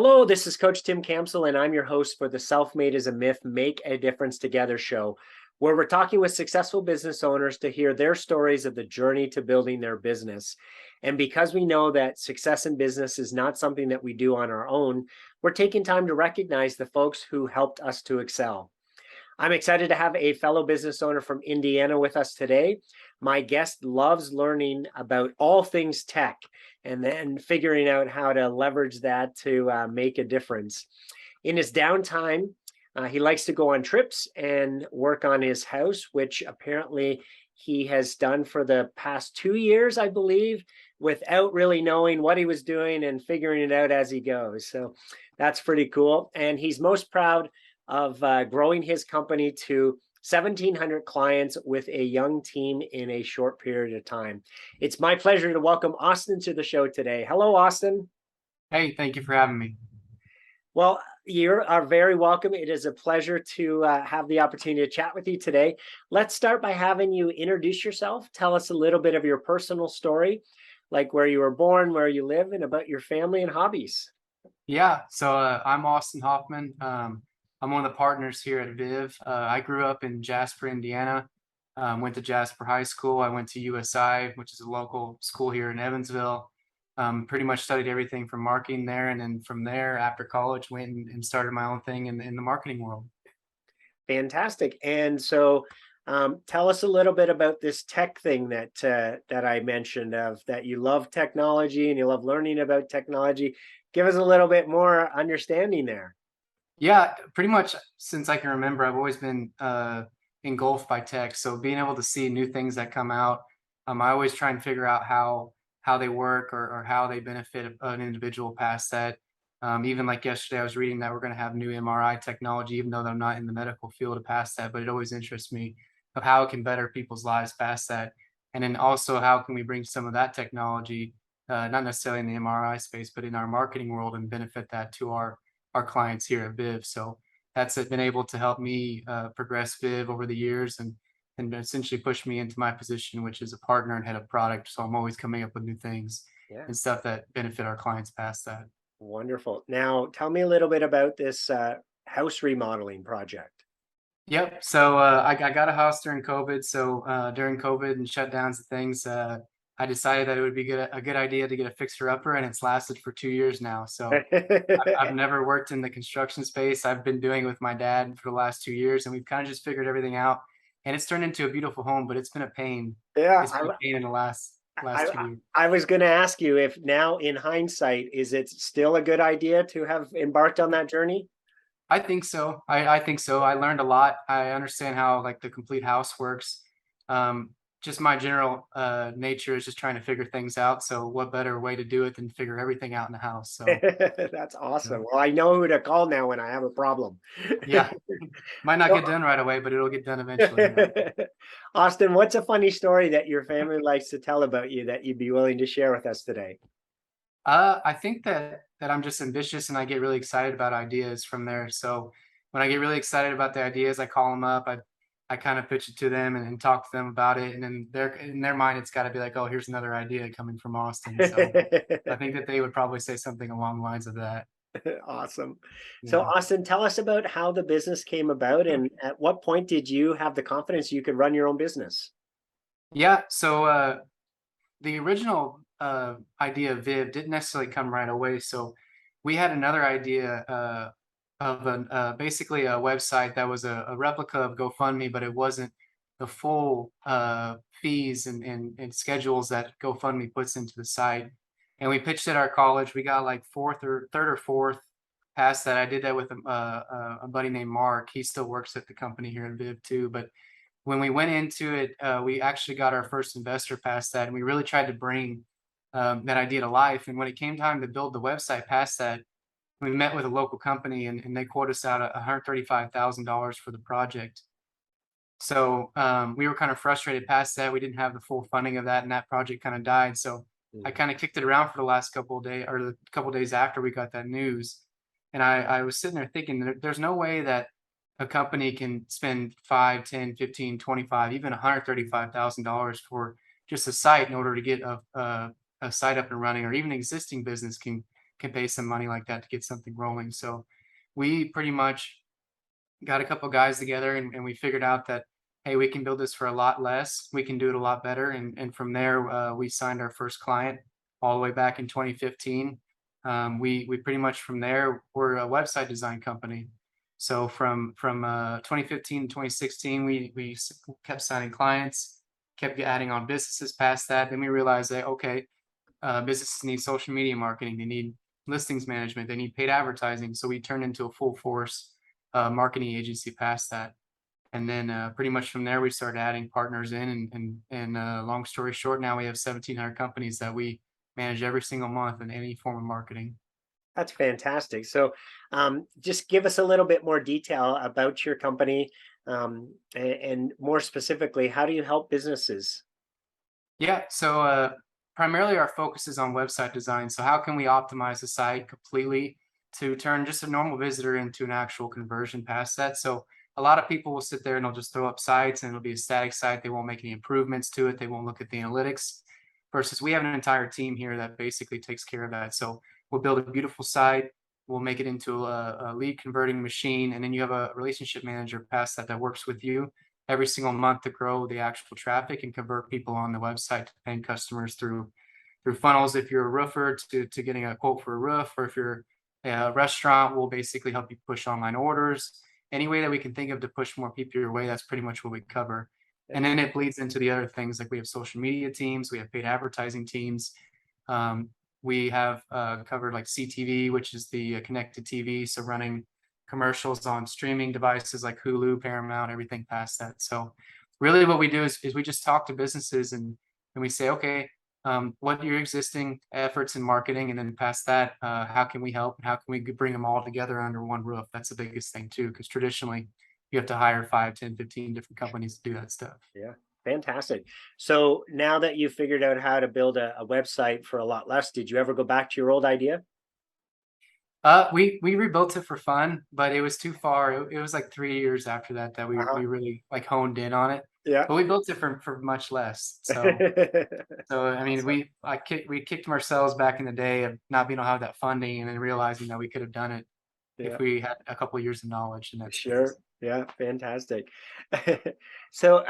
Hello, this is Coach Tim Kamsel, and I'm your host for the Self-Made is a Myth, Make a Difference Together show, where we're talking with successful business owners to hear their stories of the journey to building their business. And because we know that success in business is not something that we do on our own, we're taking time to recognize the folks who helped us to excel. I'm excited to have a fellow business owner from Indiana with us today. My guest loves learning about all things tech and then figuring out how to leverage that to make a difference. In his downtime, he likes to go on trips and work on his house, which apparently he has done for the past 2 years, I believe, without really knowing what he was doing and figuring it out as he goes. So that's pretty cool. And he's most proud of growing his company to 1,700 clients with a young team in a short period of time. It's my pleasure to welcome Austin to the show today. Hello, Austin. Hey, thank you for having me. Well, you are very welcome. It is a pleasure to have the opportunity to chat with you today. Let's start by having you introduce yourself. Tell us a little bit of your personal story, like where you were born, where you live, and about your family and hobbies. Yeah, so I'm Austin Hoffman. I'm one of the partners here at VIV. I grew up in Jasper, Indiana. Went to Jasper High School. I went to USI, which is a local school here in Evansville. Pretty much studied everything from marketing there, and then from there, after college, went and started my own thing in the marketing world. Fantastic. And so tell us a little bit about this tech thing that I mentioned of that you love technology and you love learning about technology. Give us a little bit more understanding there. Yeah, pretty much since I can remember, I've always been engulfed by tech. So being able to see new things that come out, I always try and figure out how they work or how they benefit an individual past that. Even like yesterday, I was reading that we're going to have new MRI technology, even though I'm not in the medical field past that. But it always interests me of how it can better people's lives past that, and then also how can we bring some of that technology, not necessarily in the MRI space, but in our marketing world and benefit that to our clients here at VIV. So that's been able to help me progress VIV over the years and essentially push me into my position, which is a partner and head of product. So I'm always coming up with new things Yeah, and stuff that benefit our clients past that. wonderful. Now, tell me a little bit about this house remodeling project. Yep. So I got a house during COVID. So during COVID and shutdowns and things, I decided that it would be a good idea to get a fixer upper, and it's lasted for 2 years now. So I've never worked in the construction space. I've been doing it with my dad for the last 2 years, and we've kind of just figured everything out. And it's turned into a beautiful home, but it's been a pain. Yeah, It's been a pain in the last I, 2 years. I was going to ask you if now in hindsight, is it still a good idea to have embarked on that journey? I think so. I think so. I learned a lot. I understand how like the complete house works. Um, just my general nature is just trying to figure things out. So what better way to do it than figure everything out in the house? So, That's so awesome. Well, I know who to call now when I have a problem. yeah, might not So, get done right away, but it'll get done eventually. Austin, what's a funny story that your family likes to tell about you that you'd be willing to share with us today? I think that I'm just ambitious and I get really excited about ideas from there. So when I get really excited about the ideas, I call them up. I kind of pitch it to them and talk to them about it. And then in their mind, it's got to be like, oh, here's another idea coming from Austin. So I think that they would probably say something along the lines of that. Awesome. So, Yeah. Austin, tell us about how the business came about and at what point did you have the confidence you could run your own business? Yeah. So the original idea of Viv didn't necessarily come right away. So we had another idea of basically a website that was a replica of GoFundMe, but it wasn't the full fees and schedules that GoFundMe puts into the site. And we pitched at our college. We got like fourth or third or fourth past that. I did that with a buddy named Mark. He still works at the company here in Viv too. But when we went into it, we actually got our first investor past that, and we really tried to bring that idea to life. And when it came time to build the website past that, we met with a local company and they quoted us out $135,000 for the project. So we were kind of frustrated past that. We didn't have the full funding of that, and that project kind of died. So I kind of kicked it around for the last couple of days, or the couple of days after we got that news. And I was sitting there thinking there's no way that a company can spend 5, 10, 15, 25, even $135,000 for just a site in order to get a site up and running, or even existing business can can pay some money like that to get something rolling. So we pretty much got a couple guys together, and we figured out that, hey, we can build this for a lot less. We can do it a lot better. And from there, we signed our first client all the way back in 2015. We pretty much from there, we're a website design company. So from 2015 to 2016, kept signing clients, kept adding on businesses past that. Then we realized that, okay, businesses need social media marketing, they need listings management, they need paid advertising. So we turned into a full force marketing agency past that. And then pretty much from there, we started adding partners in, and long story short, now we have 1,700 companies that we manage every single month in any form of marketing. That's fantastic. So, just give us a little bit more detail about your company, and more specifically, how do you help businesses? Yeah, so primarily our focus is on website design. So how can we optimize the site completely to turn just a normal visitor into an actual conversion past that? So a lot of people will sit there and they'll just throw up sites and it'll be a static site. They won't make any improvements to it. They won't look at the analytics. Versus we have an entire team here that basically takes care of that. So we'll build a beautiful site. We'll make it into a lead converting machine, and then you have a relationship manager past that that works with you every single month to grow the actual traffic and convert people on the website to paying customers through funnels. If you're a roofer, to getting a quote for a roof, or if you're a restaurant, we'll basically help you push online orders. Any way that we can think of to push more people your way, that's pretty much what we cover. And then it bleeds into the other things, like we have social media teams, we have paid advertising teams. Um, we have covered like CTV, which is the connected TV, so running commercials on streaming devices like Hulu, Paramount, everything past that. So really what we do is we just talk to businesses, and we say, okay, what are your existing efforts in marketing? And then past that, how can we help? And how can we bring them all together under one roof? That's the biggest thing too, because traditionally you have to hire 5, 10, 15 different companies to do that stuff. Yeah, fantastic. So now that you've figured out how to build a website for a lot less, did you ever go back to your old idea? We rebuilt it for fun, but it was too far. It was like 3 years after that that Uh-huh. we really like honed in on it. Yeah. But we built it for much less. So I mean, Awesome. we kicked ourselves back in the day of not being able to have that funding, and then realizing that we could have done it if Yeah. we had a couple of years of knowledge in that Sure. space. Yeah, fantastic. So,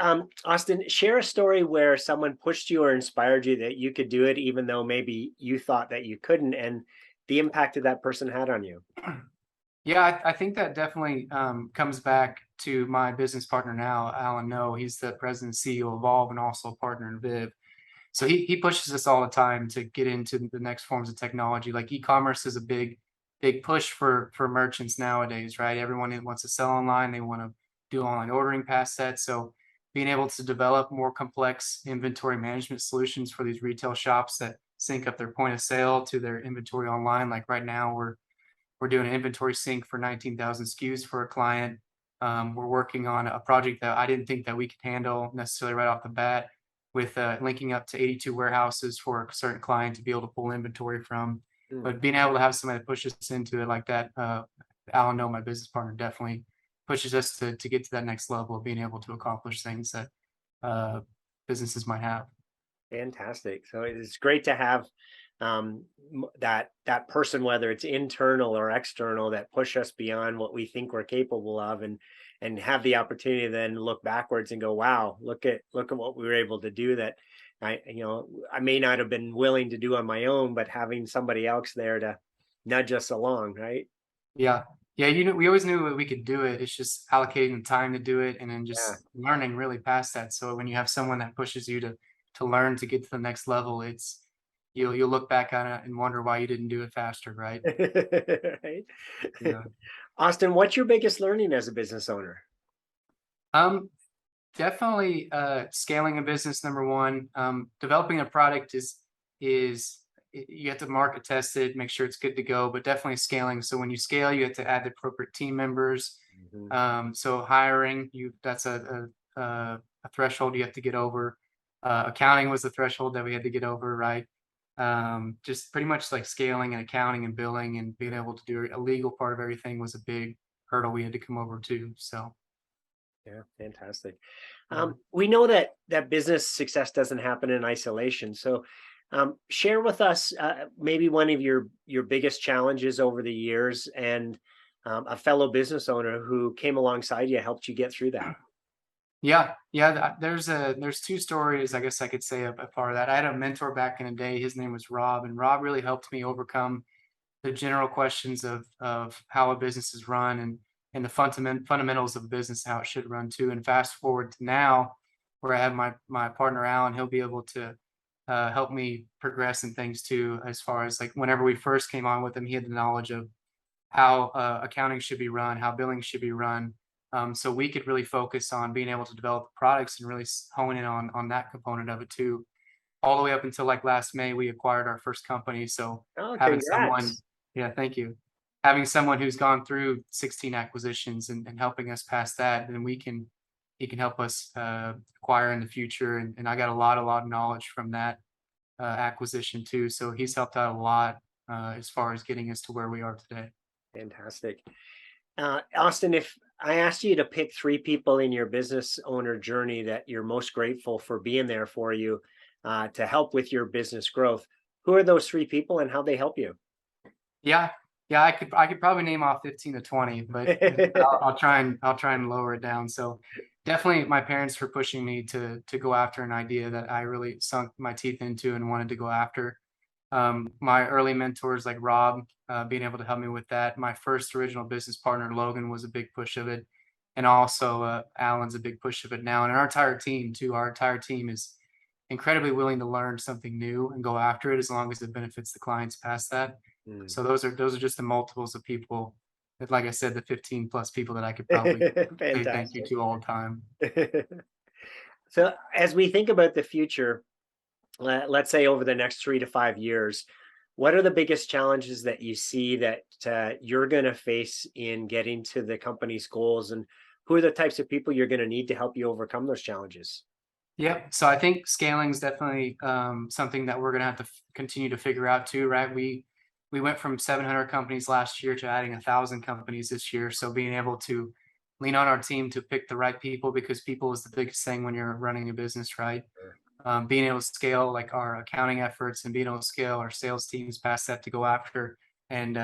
Austin, share a story where someone pushed you or inspired you that you could do it, even though maybe you thought that you couldn't, and the impact that that person had on you. Yeah, I think that definitely comes back to my business partner now, Alan No. He's the president and CEO of Evolve and also a partner in VIV. So he pushes us all the time to get into the next forms of technology. Like e-commerce is a big push for merchants nowadays, right? Everyone wants to sell online, they want to do online ordering past that. So being able to develop more complex inventory management solutions for these retail shops that sync up their point of sale to their inventory online. Like right now, we're doing an inventory sync for 19,000 SKUs for a client. We're working on a project that I didn't think that we could handle necessarily right off the bat, with linking up to 82 warehouses for a certain client to be able to pull inventory from. Mm. But being able to have somebody that pushes us into it like that, Alan No, my business partner, definitely pushes us to get to that next level of being able to accomplish things that uh, businesses might have. Fantastic. So it's great to have, that person, whether it's internal or external, that push us beyond what we think we're capable of, and have the opportunity to then look backwards and go, wow, look at what we were able to do that I may not have been willing to do on my own, but having somebody else there to nudge us along, right? Yeah. Yeah, we always knew that we could do it. It's just allocating the time to do it and then Yeah. just learning really past that. So when you have someone that pushes you to learn to get to the next level, you'll look back on it and wonder why you didn't do it faster, right? Right. Yeah. Austin, what's your biggest learning as a business owner? Um, Definitely scaling a business, number one. Developing a product you have to market test it, make sure it's good to go, but definitely scaling. So when you scale, you have to add the appropriate team members. Mhm. So hiring, you that's a threshold you have to get over. Accounting was the threshold that we had to get over, right? Just pretty much like scaling and accounting and billing and being able to do a legal part of everything was a big hurdle we had to come over too. So Yeah, fantastic. yeah. We know that business success doesn't happen in isolation. So, Share with us maybe one of your biggest challenges over the years, and a fellow business owner who came alongside you, helped you get through that. Yeah, yeah. There's two stories I guess I could say a part of that. I had a mentor back in the day. His name was Rob, and Rob really helped me overcome the general questions of how a business is run and the fundamentals of a business, how it should run too. And fast forward to now, where I have my partner Alan, he'll be able to help me progress in things too. As far as like whenever we first came on with him, he had the knowledge of how accounting should be run, how billing should be run. So we could really focus on being able to develop products and really hone in on that component of it too. All the way up until like last May, we acquired our first company. So Oh, having someone, congrats. yeah, thank you. Having someone who's gone through 16 acquisitions and helping us pass that, then he can help us acquire in the future. And I got a lot of knowledge from that acquisition too. So he's helped out a lot as far as getting us to where we are today. Fantastic. Austin, if I asked you to pick three people in your business owner journey that you're most grateful for being there for you, to help with your business growth, who are those three people and how they help you? Yeah. Yeah, I could probably name off 15 to 20, but I'll try and lower it down. So definitely my parents for pushing me to go after an idea that I really sunk my teeth into and wanted to go after. My early mentors like Rob, being able to help me with that. My first original business partner, Logan, was a big push of it. And also Alan's a big push of it now. And our entire team too. Our entire team is incredibly willing to learn something new and go after it as long as it benefits the clients past that. Mm. So those are just the multiples of people that, like I said, the 15 plus people that I could probably say thank you Fantastic. to all the time. So, as we think about the future, let's say over the next 3 to 5 years, what are the biggest challenges that you see that you're going to face in getting to the company's goals, and who are the types of people you're going to need to help you overcome those challenges? Yep. So I think scaling is definitely something that we're going to have to continue to figure out too, right? We went from 700 companies last year to adding 1,000 companies this year. So being able to lean on our team to pick the right people, because people is the biggest thing when you're running a business, right? Sure. Being able to scale like our accounting efforts and being able to scale our sales teams past that to go after and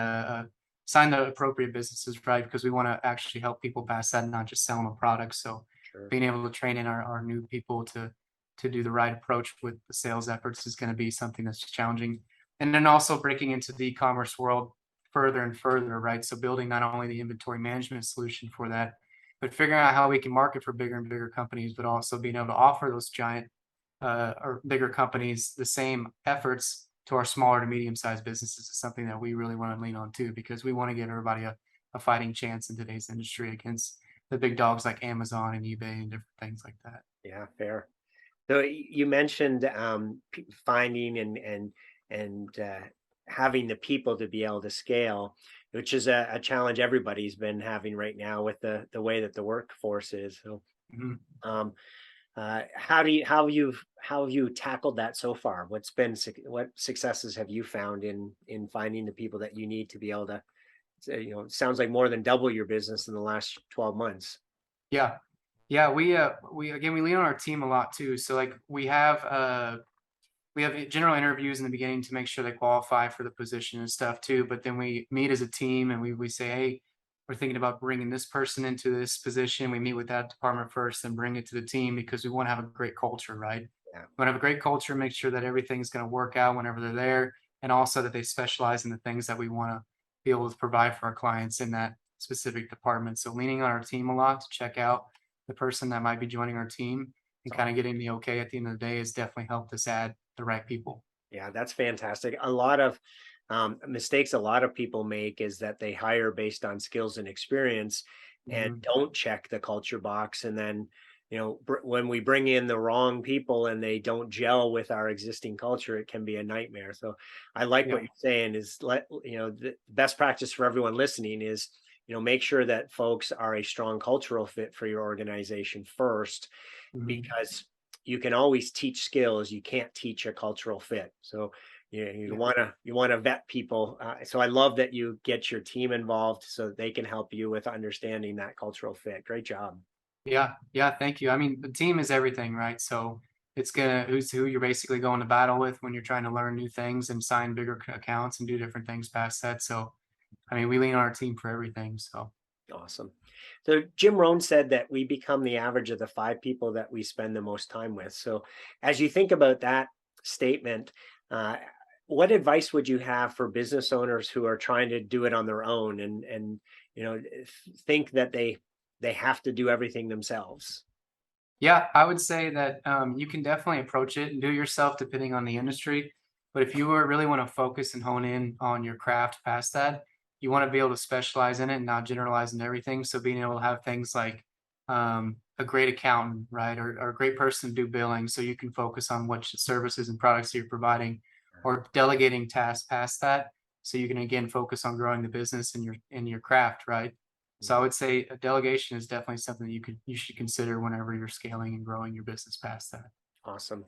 sign the appropriate businesses, right? Because we want to actually help people pass that and not just sell them a product. So Sure. being able to train in our new people to do the right approach with the sales efforts is going to be something that's challenging. And then also breaking into the e-commerce world further and further, right? So building not only the inventory management solution for that, but figuring out how we can market for bigger and bigger companies, but also being able to offer those giant or bigger companies the same efforts to our smaller to medium sized businesses is something that we really want to lean on too, because we want to give everybody a fighting chance in today's industry against the big dogs like Amazon and eBay and different things like that. Yeah, fair. So you mentioned finding and having the people to be able to scale, which is a challenge everybody's been having right now with the way that the workforce is. So, Mhm. um, how have you tackled that so far? What successes have you found in finding the people that you need to be able to? It sounds like more than double your business in the last 12 months. Yeah. Yeah, we again we lean on our team a lot too. So like we have general interviews in the beginning to make sure they qualify for the position and stuff too. But then we meet as a team and we say, hey, we're thinking about bringing this person into this position. We meet with that department first and bring it to the team because we want to have a great culture, right? Yeah, We want to have a great culture, make sure that everything's going to work out whenever they're there, and also that they specialize in the things that we want to be able to provide for our clients in that specific department. So leaning on our team a lot to check out the person that might be joining our team and so kind of getting the okay at the end of the day has definitely helped us add the right people. yeah, that's fantastic. A lot of mistakes a lot of people make is that they hire based on skills and experience and Mhm. don't check the culture box. And then, when we bring in the wrong people and they don't gel with our existing culture, it can be a nightmare. So I like Yeah. what you're saying is the best practice for everyone listening is, make sure that folks are a strong cultural fit for your organization first, Mhm. because you can always teach skills, you can't teach a cultural fit. So you Yeah. want to vet people. So I love that you get your team involved so that they can help you with understanding that cultural fit. Great job. Yeah. Yeah. Thank you. I mean, the team is everything, right? So it's gonna who's who you're basically going to battle with when you're trying to learn new things and sign bigger accounts and do different things past that. So I mean, we lean on our team for everything. So Awesome. So Jim Rohn said that we become the average of the 5 people that we spend the most time with. So as you think about that statement, uh, what advice would you have for business owners who are trying to do it on their own and think that they have to do everything themselves? yeah, I would say that you can definitely approach it and do it yourself depending on the industry. But if you really want to focus and hone in on your craft past that, you want to be able to specialize in it and not generalize in everything. So being able to have things like a great accountant, right, or a great person to do billing, so you can focus on what services and products you're providing, or delegating tasks past that, so you can again focus on growing the business and your craft, right? So I would say a delegation is definitely something that you should consider whenever you're scaling and growing your business past that. Awesome.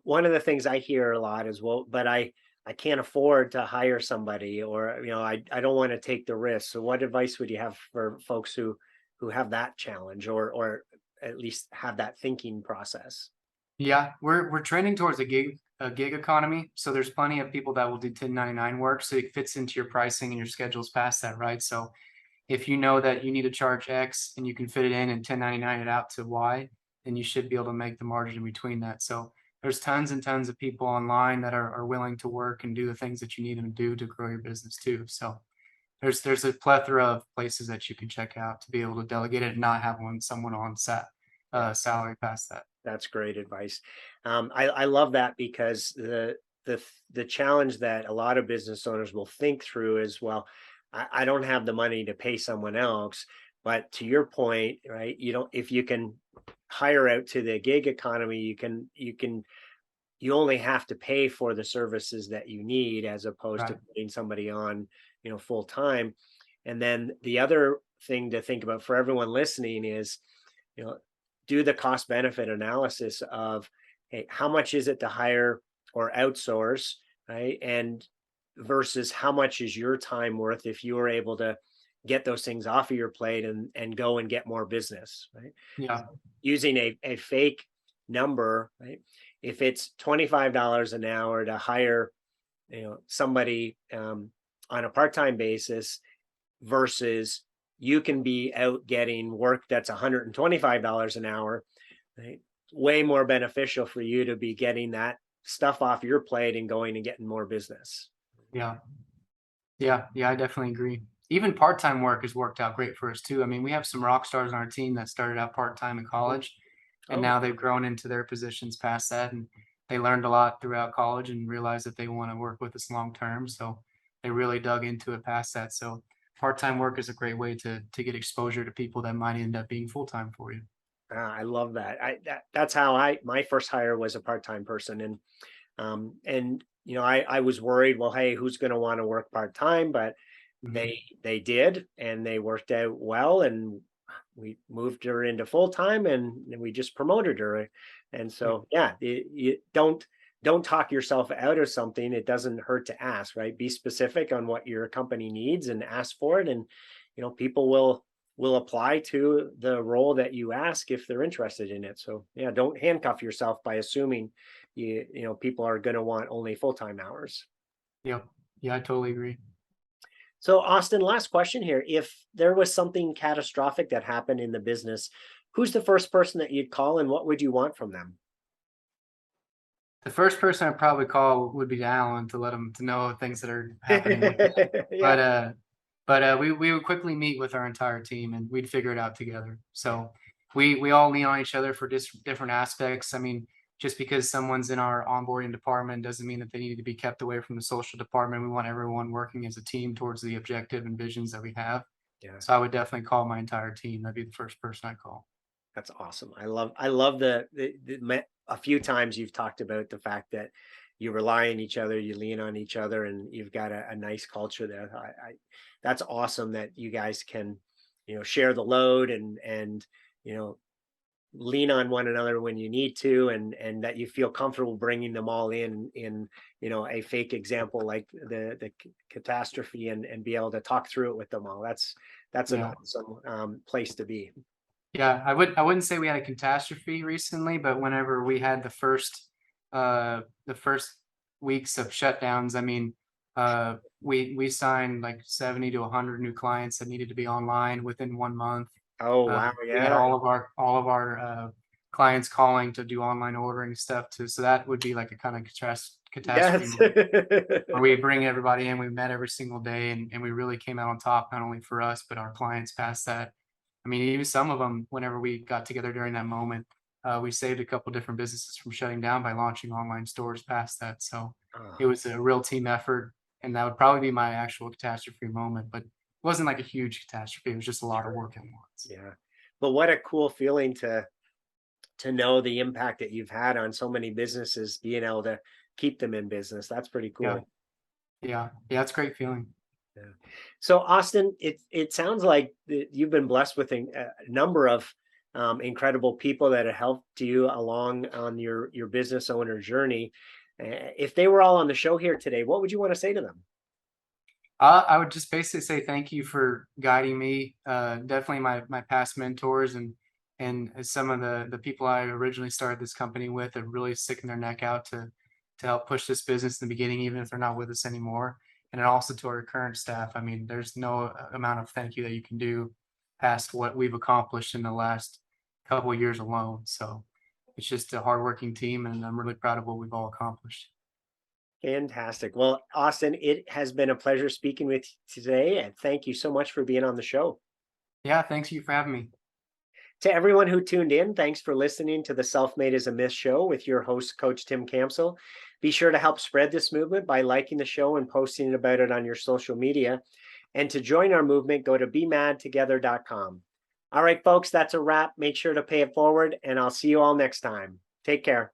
One of the things I hear a lot is, well, but I can't afford to hire somebody, or I don't want to take the risk. So what advice would you have for folks who have that challenge, or at least have that thinking process? Yeah, we're trending towards a gig economy. So there's plenty of people that will do 1099 work. So it fits into your pricing and your schedules past that, right? So if you know that you need to charge X and you can fit it in and 1099 it out to Y, then you should be able to make the margin in between that. So there's tons and tons of people online that are willing to work and do the things that you need them to do to grow your business too. So there's a plethora of places that you can check out to be able to delegate it and not have someone on Yeah. salary past that. That's great advice. I love that because the challenge that a lot of business owners will think through is, well, I don't have the money to pay someone else. But to your point, right? You don't if you can hire out to the gig economy, you only have to pay for the services that you need as opposed to Right. putting somebody on, full time. And then the other thing to think about for everyone listening is, you know, do the cost benefit analysis of, hey, how much is it to hire or outsource, right? And versus how much is your time worth if you were able to get those things off of your plate and go and get more business, right? Yeah. Using a fake number, right? If it's $25 an hour to hire, somebody on a part-time basis versus you can be out getting work that's $125 an hour, right? Way more beneficial for you to be getting that stuff off your plate and going and getting more business. Yeah. Yeah, I definitely agree. Even part-time work has worked out great for us too. I mean, we have some rock stars on our team that started out part-time in college, and Oh, now they've grown into their positions past that, and they learned a lot throughout college and realized that they want to work with us long term. So they really dug into it past that. So part-time work is a great way to get exposure to people that might end up being full-time for you. I love that. That's how my first hire was a part-time person. And I was worried, well, hey, who's going to want to work part-time? But Mhm. they did, and they worked out well, and we moved her into full-time, and we just promoted her. And Yeah, so, yeah, you don't talk yourself out of something. It doesn't hurt to ask, right? Be specific on what your company needs and ask for it. And people will apply to the role that you ask if they're interested in it. So yeah, don't handcuff yourself by assuming people are going to want only full-time hours. yeah, yeah, I totally agree. So, Austin, last question here. If there was something catastrophic that happened in the business, who's the first person that you'd call and what would you want from them? The first person I'd probably call would be Alan to let him to know things that are happening with it. Yeah. But we would quickly meet with our entire team and we'd figure it out together. So we all lean on each other for different aspects. I mean, just because someone's in our onboarding department doesn't mean that they need to be kept away from the social department. We want everyone working as a team towards the objective and visions that we have. Yeah. So I would definitely call my entire team. That'd be the first person I call. That's awesome. I love a few times you've talked about the fact that you rely on each other, you lean on each other, and you've got a nice culture there. That's awesome that you guys can, share the load and you know lean on one another when you need to, and that you feel comfortable bringing them all in a fake example like the catastrophe, and be able to talk through it with them all. That's an Yeah. awesome place to be. Yeah, I wouldn't say we had a catastrophe recently, but whenever we had the first weeks of shutdowns, I mean, we signed like 70 to 100 new clients that needed to be online within 1 month. Oh, wow. We had Yeah. all of our clients calling to do online ordering stuff too. So that would be like a kind of catastrophe Yes. moment where we bring everybody in. We met every single day, and we really came out on top, not only for us, but our clients past that. I mean, even some of them, whenever we got together during that moment, we saved a couple different businesses from shutting down by launching online stores past that. So it Oh, was a real team effort, and that would probably be my actual catastrophe moment. But it wasn't like a huge catastrophe. It was just a lot of sure. work at once. Yeah. But what a cool feeling to know the impact that you've had on so many businesses, being able to keep them in business. That's pretty Yeah, cool. yeah. It's a great feeling. Yeah. So Austin, it sounds like you've been blessed with a number of incredible people that have helped you along on your business owner journey. If they were all on the show here today, what would you want to say to them? I would just basically say thank you for guiding me. Definitely my past mentors and some of the people I originally started this company with have really sticking their neck out to help push this business in the beginning, even if they're not with us anymore. And then also to our current staff. I mean, there's no amount of thank you that you can do past what we've accomplished in the last couple of years alone. So it's just a hardworking team, and I'm really proud of what we've all accomplished. Fantastic. Well, Austin, it has been a pleasure speaking with you today, and thank you so much for being on the show. Yeah, thanks you for having me. To everyone who tuned in, thanks for listening to the Self Made is a Myth show with your host, Coach Tim Campsell. Be sure to help spread this movement by liking the show and posting about it on your social media. And to join our movement, go to bemadtogether.com. All right, folks, that's a wrap. Make sure to pay it forward, and I'll see you all next time. Take care.